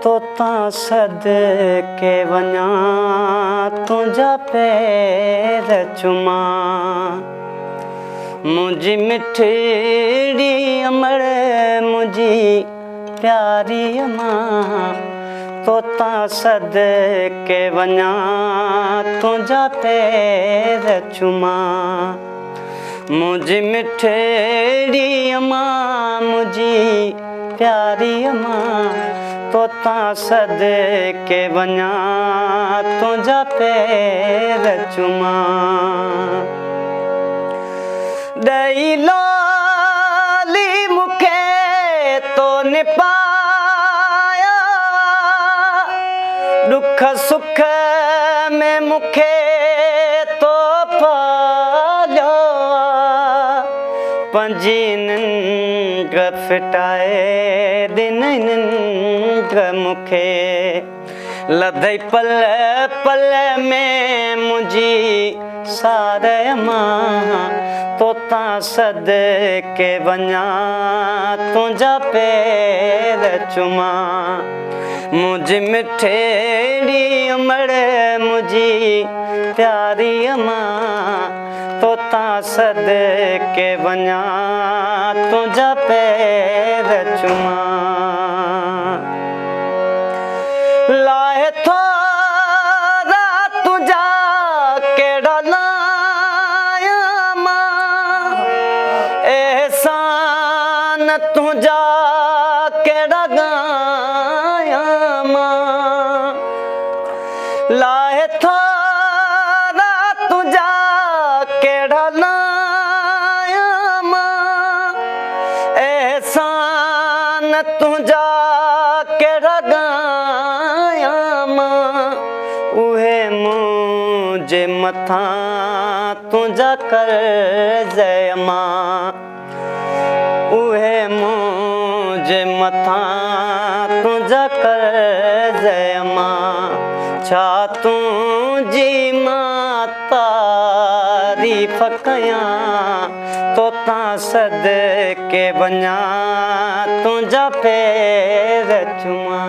तोता सदके वञा तुंहिंजा पैर चुमा मुंहिंजी मिठड़ी अमड़ मुंहिंजी प्यारी मां तोता सदके वञा तुंहिंजा पैर चुमा मुंहिंजी मिठड़ी मां मुंहिंजी प्यारी मां तोता सदके वञा तुंहिंजा पैर चुमा ॾई लाली मूंखे तो निपाया दुख सुख में मूंखे तो पालिया पंजी निंड फिटाए दिन निंड मूंखे लधई पल पल में मुंहिंजी सार मां तोता सदके वञा तुंहिंजा पैर चुमा मुंहिंजी मिठड़ी अमड़ मुंहिंजी प्यारी मां तोता सदके वञा तुंहिंजा पैर चुमा लाहे थोरा तुंहिंजा कहिड़ा लाया मां एहसान तुंहिंजा कहिड़ा गाया मां लाहे थोरा तुंहिंजा कहिड़ा लाया मां एहसान तुंहिंजा कहिड़ा गाया मां उहे मुंहिंजे मथां तुंहिंजा कर्ज़ मां उहे मुंहिंजे मथां तुंहिंजा कर्ज़ मां छा तुंहिंजी मां तारीफ़ कयां तोता सदके वञा तुंहिंजा पैर चुमा।